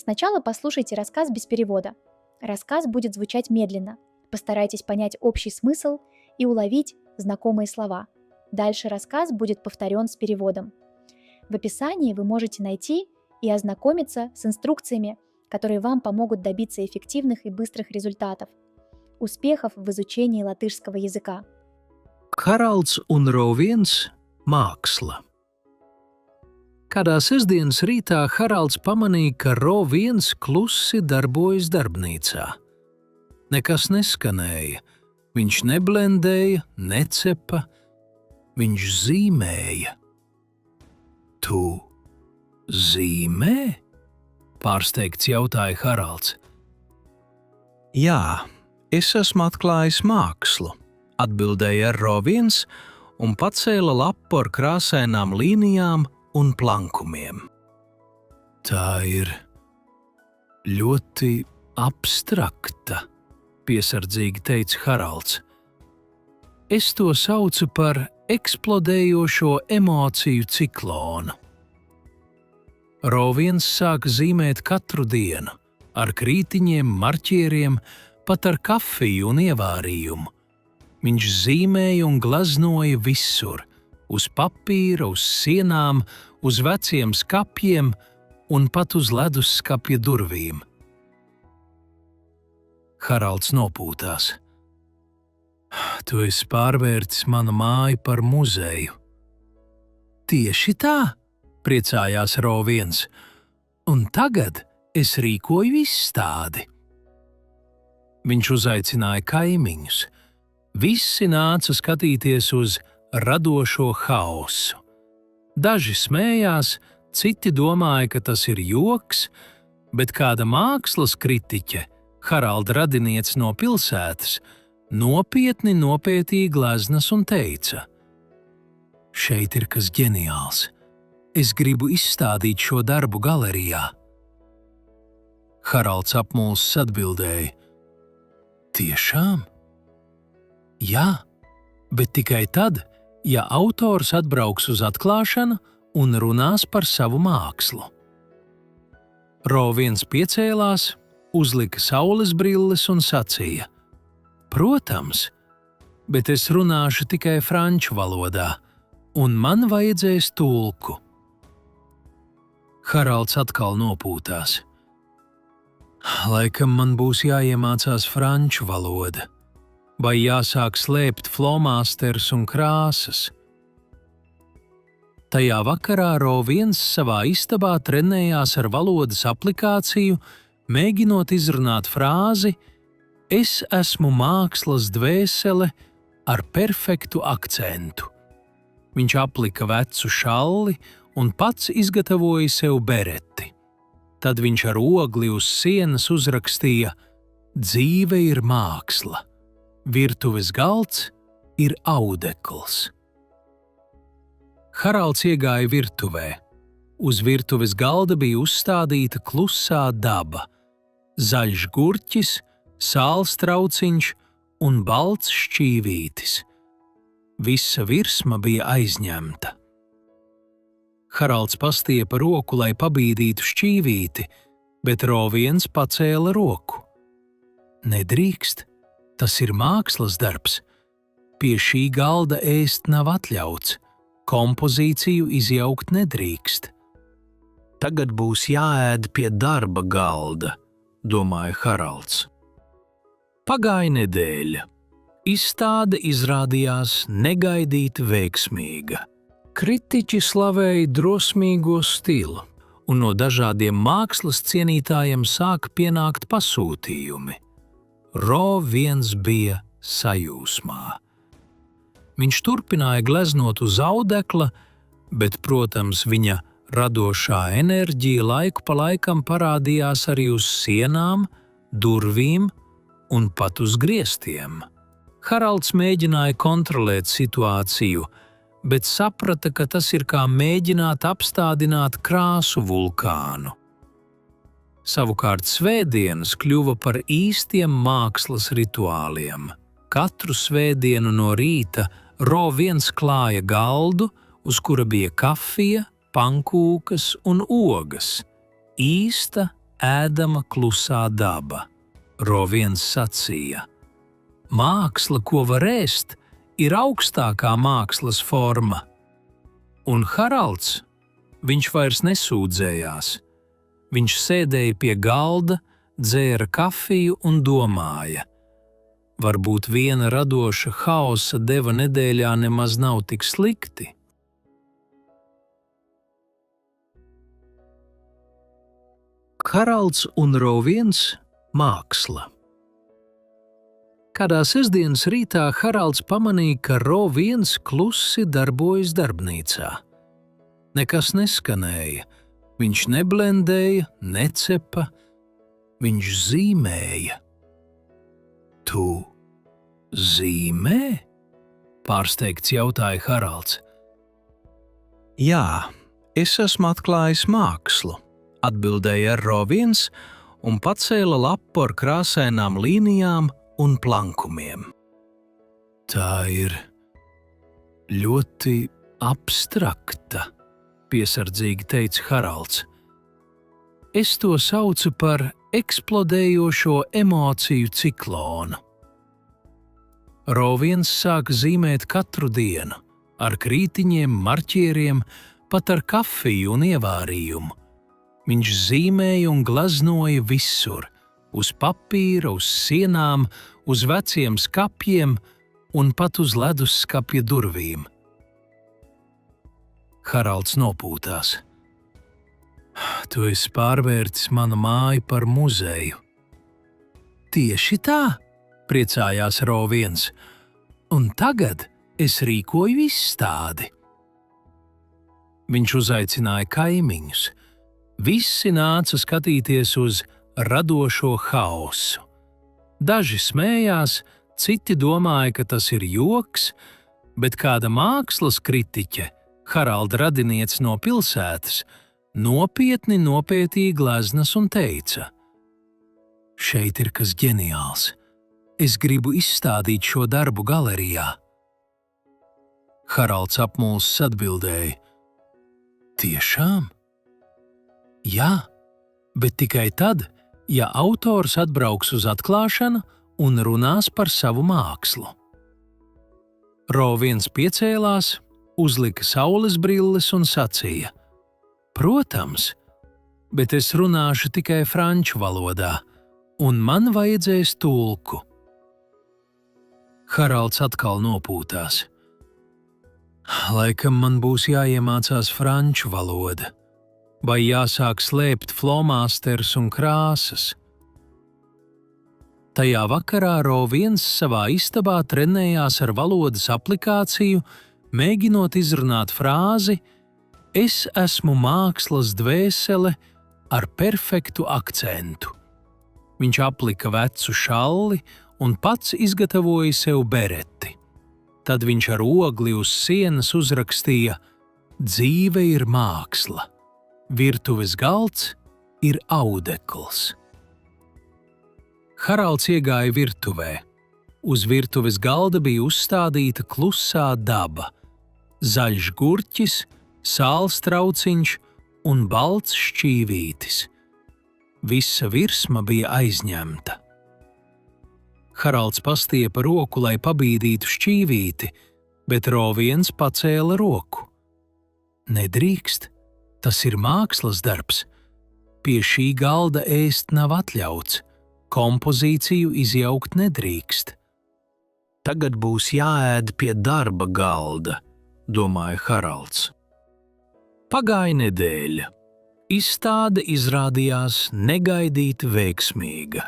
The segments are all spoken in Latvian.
Сначала послушайте рассказ без перевода. Рассказ будет звучать медленно. Постарайтесь понять общий смысл и уловить знакомые слова. Дальше рассказ будет повторен с переводом. В описании вы можете найти и ознакомиться с инструкциями, которые вам помогут добиться эффективных и быстрых результатов. Успехов в изучении латышского языка! Haralds un Roviens – māksla. Kādā sestdienas rītā Haralds pamanīja, ka Roviens klusi darbojas darbnīcā. Nekas neskanēja, viņš neblendēja, necepa, viņš zīmēja. Tu zīmē? Pārsteigts jautāja Haralds. Jā, es esmu atklājis mākslu, atbildēja Roviens un pacēla lapu ar krāsainām līnijām un plankumiem. Tā ir ļoti abstrakta, piesardzīgi teica Haralds. Es to saucu par eksplodējošo emociju ciklonu. Roviens sāka zīmēt katru dienu, ar krītiņiem, marķieriem, pat ar kafiju un ievārījumu. Viņš zīmēja un gleznoja visur – uz papīra, uz sienām, uz veciem skapjiem un pat uz ledusskapja durvīm. Haralds nopūtās. Tu esi pārvērtis manu māju par muzeju. Tieši tā, priecājās Roviens, un tagad es rīkoju izstādi. Viņš uzaicināja kaimiņus. Visi nāca skatīties uz radošo haosu. Daži smējās, citi domāja, ka tas ir joks, bet kāda mākslas kritiķe, Haralda radiniece no pilsētas, nopietni nopētīja gleznas un teica: šeit ir kas ģeniāls. Es gribu izstādīt šo darbu galerijā. Haralds apmulsis atbildēja: tiešām? Jā, bet tikai tad, ja autors atbrauks uz atklāšanu un runās par savu mākslu. Roviens piecēlās, uzlika saules brilles un sacīja: protams, bet es runāšu tikai franču valodā, un man vajadzēs tulku. Haralds atkal nopūtās. Laikam man būs jāiemācās franču valoda, vai jāsāk slēpt flomāsters un krāsas. Tajā vakarā Roviens savā istabā trenējās ar valodas aplikāciju, mēģinot izrunāt frāzi Es esmu mākslas dvēsele ar perfektu akcentu. Viņš aplika vecu šalli un pats izgatavoja sev bereti. Tad viņš ar ogli uz sienas uzrakstīja: dzīve ir māksla, virtuves galds ir audekls. Haralds iegāja virtuvē. Uz virtuves galda bija uzstādīta klusā daba, zaļš gurķis, sāls trauciņš un balts šķīvītis. Visa virsma bija aizņemta. Haralds pastiepa roku, lai pabīdītu šķīvīti, bet Roviens pacēla roku. Nedrīkst, tas ir mākslas darbs. Pie šī galda ēst nav atļauts, kompozīciju izjaukt nedrīkst. Tagad būs jāēd pie darba galda, domāja Haralds. Pagāja nedēļa. Izstāde izrādījās negaidīti veiksmīga. Kritiķi slavēja drosmīgo stilu, un no dažādiem mākslas cienītājiem sāka pienākt pasūtījumi. Roviens bija sajūsmā. Viņš turpināja gleznot uz audekla, bet, protams, viņa radošā enerģija laiku pa laikam parādījās arī uz sienām, durvīm un pat uz griestiem. Haralds mēģināja kontrolēt situāciju, bet saprata, ka tas ir kā mēģināt apstādināt krāsu vulkānu. Savukārt svētdienas kļuva par īstiem mākslas rituāliem. Katru svētdienu no rīta Roviens klāja galdu, uz kura bija kafija, pankūkas un ogas. Īsta ēdama klusā daba. Roviens sacīja: māksla, ko var ēst, ir augstākā mākslas forma. Un Haralds, viņš vairs nesūdzējās. Viņš sēdēja pie galda, dzēra kafiju un domāja. Varbūt viena radoša hausa deva nedēļā nemaz nav tik slikti. Haralds un Roviens – māksla. Kādā sestdienas rītā Haralds pamanīja, ka Roviens klusi darbojas darbnīcā. Nekas neskanēja, viņš neblendēja, necepa, viņš zīmēja. Tu zīmē? Pārsteigts jautāja Haralds. Jā, es esmu atklājis mākslu, atbildēja Roviens un pacēla lapu ar krāsainām līnijām un plankumiem. Tā ir ļoti abstrakta, piesardzīgi teica Haralds. Es to saucu par eksplodējošo emociju ciklonu. Roviens sāka zīmēt katru dienu, ar krītiņiem, marķieriem, pat ar kafiju un ievārījumu. Viņš zīmēja un glaznoja visur, uz papīra, uz sienām, uz veciem skapjiem un pat uz ledusskapja durvīm. Haralds nopūtās. Tu esi pārvērtis manu māju par muzeju. Tieši tā, priecājās Roviens, un tagad es rīkoju izstādi. Viņš uzaicināja kaimiņus. Visi nāca skatīties uz radošo hausu. Daži smējās, citi domāja, ka tas ir joks, bet kāda mākslas kritiķe, Haralda radiniece no pilsētas, nopietni nopētīja gleznas un teica: šeit ir kas ģeniāls. Es gribu izstādīt šo darbu galerijā. Haralds apmulsis atbildēja: tiešām? Jā, bet tikai tad, ja autors atbrauks uz atklāšanu un runās par savu mākslu. Roviens piecēlās, uzlika saules brilles un sacīja: protams, bet es runāšu tikai franču valodā, un man vajadzēs tulku. Haralds atkal nopūtās. Laikam man būs jāiemācās franču valoda, vai jāsāk slēpt flomāsters un krāsas. Tajā vakarā Roviens savā istabā trenējās ar valodas aplikāciju, mēģinot izrunāt frāzi Es esmu mākslas dvēsele ar perfektu akcentu. Viņš aplika vecu šalli un pats izgatavoja sev bereti. Tad viņš ar ogli uz sienas uzrakstīja: dzīve ir māksla, virtuves galds ir audekls. Haralds iegāja virtuvē. Uz virtuves galda bija uzstādīta klusā daba, zaļš gurķis, sāls trauciņš un balts šķīvītis. Visa virsma bija aizņemta. Haralds pastiepa roku, lai pabīdītu šķīvīti, bet Roviens pacēla roku. Nedrīkst, tas ir mākslas darbs. Pie šī galda ēst nav atļauts, kompozīciju izjaukt nedrīkst. Tagad būs jāēd pie darba galda, domāja Haralds. Pagāja nedēļa. Izstāde izrādījās negaidīti veiksmīga.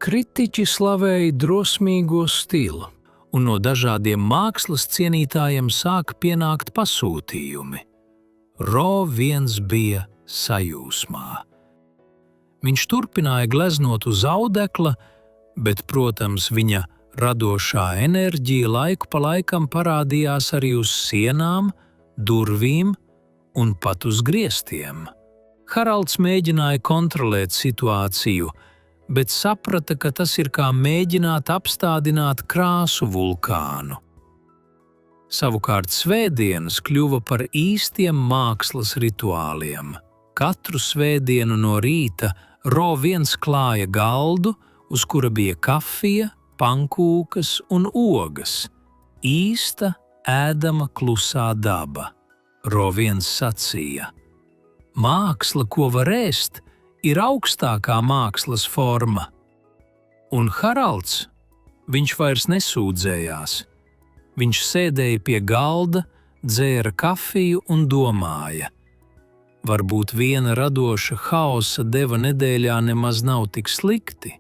Kritiķi slavēja drosmīgo stilu, un no dažādiem mākslas cienītājiem sāka pienākt pasūtījumi. Roviens bija sajūsmā. Viņš turpināja gleznot uz audekla, bet, protams, viņa radošā enerģija laiku pa laikam parādījās arī uz sienām, durvīm un pat uz griestiem. Haralds mēģināja kontrolēt situāciju, bet saprata, ka tas ir kā mēģināt apstādināt krāsu vulkānu. Savukārt svētdienas kļuva par īstiem mākslas rituāliem. Katru svētdienu no rīta Ro viens klāja galdu, uz kura bija kafija, pankūkas un ogas. Īsta, ēdama klusā daba. Ro viens sacīja: māksla, ko var ēst, ir augstākā mākslas forma. Un Haralds, viņš vairs nesūdzējās. Viņš sēdēja pie galda, dzēra kafiju un domāja. Varbūt viena radoša hausa deva nedēļā nemaz nav tik slikti.